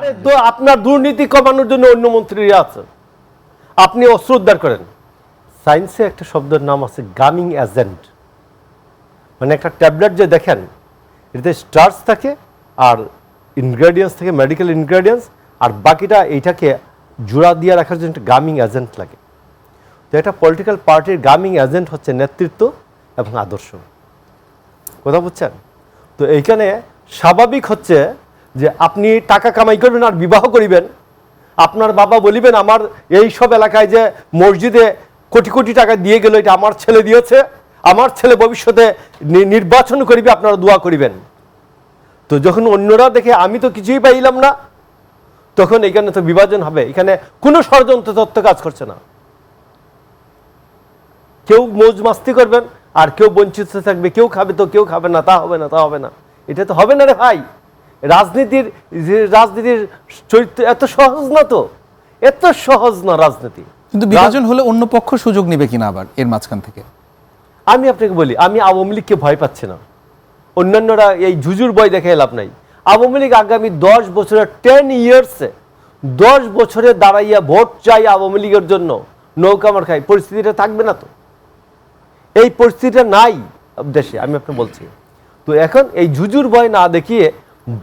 আরে তো আপনার দুর্নীতি কমানোর জন্য অন্য মন্ত্রীরা আছে, আপনি অস্ত্র উদ্ধার করেন। সায়েন্সে একটা শব্দের নাম আছে গামিং এজেন্ট, মানে একটা ট্যাবলেট যে দেখেন এটাতে স্টার্চ থাকে আর ইনগ্রেডিয়েন্টস থেকে মেডিকেল ইনগ্রেডিয়েন্টস, আর বাকিটা এইটাকে জোড়া দিয়ে রাখার জন্য একটা গামিং এজেন্ট লাগে। তো একটা পলিটিক্যাল পার্টির গামিং এজেন্ট হচ্ছে নেতৃত্ব এবং আদর্শ, কথা বুঝছেন? তো এইখানে স্বাভাবিক হচ্ছে যে আপনি টাকা কামাই করবেন আর বিবাহ করিবেন, আপনার বাবা বলিবেন আমার এই সব এলাকায় যে মসজিদে কোটি কোটি টাকা দিয়ে গেল এটা আমার ছেলে দিয়েছে, আমার ছেলে ভবিষ্যতে নির্বাচন করিবে, আপনারা দোয়া করিবেন। তো যখন অন্যরা দেখে আমি তো কিছুই পাইলাম না, তখন এখানে তো বিভাজন হবে। এখানে কোনো ষড়যন্ত্র তত্ত্ব কাজ করছে না। কেউ মৌজ মাস্তি করবেন আর কেউ বঞ্চিত থাকবে, কেউ খাবে তো কেউ খাবে না, তা হবে না, তা হবে না, এটা তো হবে না রে ভাই। রাজনীতির চরিত্র এত সহজ না, তো এত সহজ না রাজনীতি। কিন্তু বিভাজন হলে অন্য পক্ষ সুযোগ নেবে কিনা আবার এর মাঝখান থেকে? আমি আপনাকে বলি, আমি আওয়ামী লীগকে ভয় পাচ্ছি না, অন্যান্যরা এই ঝুজুর ভয় দেখে লাভ নাই। আওয়ামী লীগ আগামী 10 বছরে 10 ইয়ার্সে 10 বছরে দাঁড়াইয়া ভোট চাই আওয়ামী লীগের জন্য, নৌকা মার খাই, পরিস্থিতিটা থাকবে না। তো এই পরিস্থিতিটা নাই দেশে, আমি আপনাকে বলছি। তো এখন এই ঝুজুর ভয় না দেখিয়ে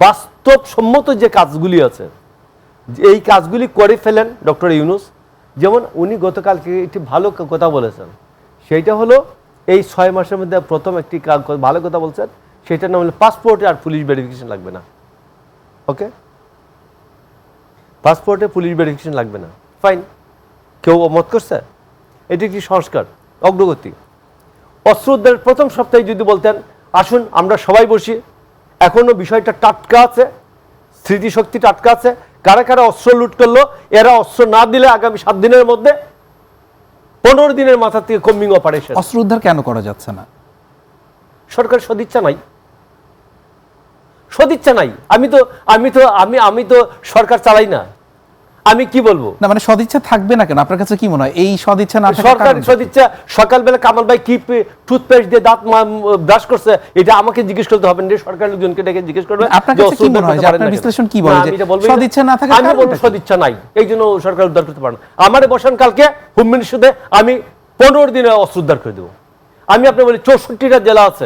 বাস্তবসম্মত যে কাজগুলি আছে এই কাজগুলি করে ফেলেন ডক্টর ইউনূস। যেমন উনি গতকালকে একটি ভালো কথা বলেছেন, সেইটা হলো এই 6 মাসের মধ্যে প্রথম একটি ভালো কথা বলছেন, সেটার নাম হলো পাসপোর্টে আর পুলিশ ভেরিফিকেশন লাগবে না। ওকে, পাসপোর্টে পুলিশ ভেরিফিকেশন লাগবে না, ফাইন। কেউ মত করছে? এটি একটি সংস্কার, অগ্রগতি। অস্ত্র উদ্ধারের প্রথম সপ্তাহে যদি বলতেন আসুন আমরা সবাই বসি, এখনো বিষয়টা টাটকা আছে, স্মৃতিশক্তি টাটকা আছে, কারা কারা অস্ত্র লুট করলো, এরা অস্ত্র না দিলে আগামী 7 দিনের মধ্যে 15 দিনের মাথা থেকে কম্বিং অপারেশন। অস্ত্র উদ্ধার কেন করা যাচ্ছে না? সরকার সদিচ্ছা নাই, সদিচ্ছা নাই। আমি তো সরকার চালাই না, আমি কি বলবো? না মানে সদিচ্ছা থাকবে না কেন আপনার কাছে কি মনে হয়? এই সদিচ্ছা না থাকার সরকার সদিচ্ছা, সকালবেলা কামাল ভাই কি টুথপেস্ট দিয়ে দাঁত ব্রাশ করছে এটা আমাকে জিজ্ঞেস করতে হবে না, সরকার লোকজনকে ডেকে জিজ্ঞেস করবে। আপনার কাছে কি মনে হয় যে আপনার বিশ্লেষণ কি বলে যে সদিচ্ছা না থাকার কারণ? আমি বলবো সদিচ্ছা নাই, এই জন্য সরকার উদ্ধার করতে পারে না। আমারে বসান কালকে হোম মিনিস্টারে, আমি 15 দিনে অস্ত্র উদ্ধার করে দেবো। আমি আপনাকে বলি 64টা জেলা আছে,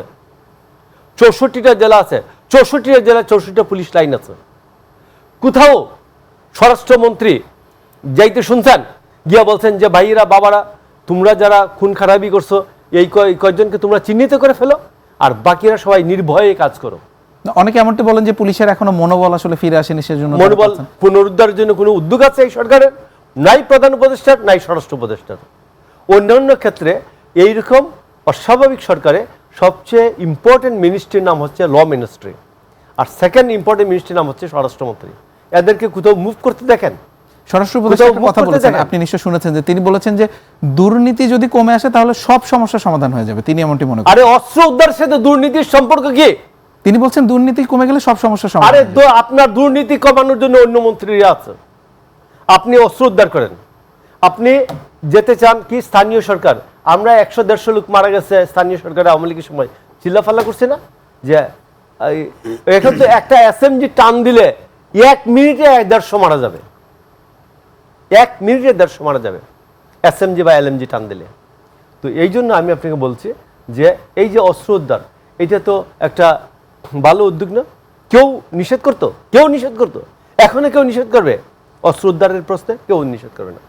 64টা জেলা আছে, 64টা জেলায় 64টা পুলিশ লাইন আছে। কোথাও স্বরাষ্ট্রমন্ত্রী যাইতে শুনছেন গিয়া বলছেন যে ভাইয়েরা বাবারা তোমরা যারা খুন খারাপি করছো এই কয়েকজনকে তোমরা চিহ্নিত করে ফেলো আর বাকিরা সবাই নির্ভয়ে কাজ করো। অনেকে এমনটা বলেন যে পুলিশের এখনো মনোবল আসলে ফিরে আসেনি, সেজন্য মনোবল পুনরুদ্ধারের জন্য কোনো উদ্যোগ আছে এই সরকারের? নাই প্রধান উপদেষ্টার, নাই স্বরাষ্ট্র উপদেষ্টার। অন্যান্য ক্ষেত্রে এইরকম অস্বাভাবিক সরকারে সবচেয়ে ইম্পর্টেন্ট মিনিস্ট্রির নাম হচ্ছে ল মিনিস্ট্রি, আর সেকেন্ড ইম্পর্টেন্ট মিনিস্ট্রির নাম হচ্ছে স্বরাষ্ট্রমন্ত্রী। এদেরকে কোথাও মুভ করতে দেখেন? স্বরাষ্ট্র উপদেষ্টার কথা বলেছেন, আপনি নিশ্চয় শুনেছেন যে তিনি বলেছেন যে দুর্নীতি যদি কমে আসে তাহলে সব সমস্যার সমাধান হয়ে যাবে, তিনি এমনটি মনে করেন। আরে অস্ত্র উদ্ধারের সাথে দুর্নীতির সম্পর্ক কি? তিনি বলছেন দুর্নীতি কমে গেলে সব সমস্যার সমাধান। আরে তো আপনার দুর্নীতি কমানোর জন্য অন্য মন্ত্রীরা আছে, আপনি অস্ত্র উদ্ধার করেন। আপনি যেতে চান কি স্থানীয় সরকার? আমরা 100-150 লোক মারা গেছে স্থানীয় সরকারে আওয়ামী লীগের সময়, চিল্লাফাল্লা করছে না যে এখন তো একটা এসএমজি টান দিলে 1 মিনিটে 150 মারা যাবে, 1 মিনিটে 150 মারা যাবে এসএমজি বা এলএমজি টান দিলে। তো এই জন্য আমি আপনাকে বলছি যে এই যে অস্ত্র উদ্ধার এটা তো একটা ভালো উদ্যোগ না? কেউ নিষেধ করতো? কেউ নিষেধ করতো? এখনো কেউ নিষেধ করবে? অস্ত্র উদ্ধারের প্রশ্নে কেউ নিষেধ করবে না।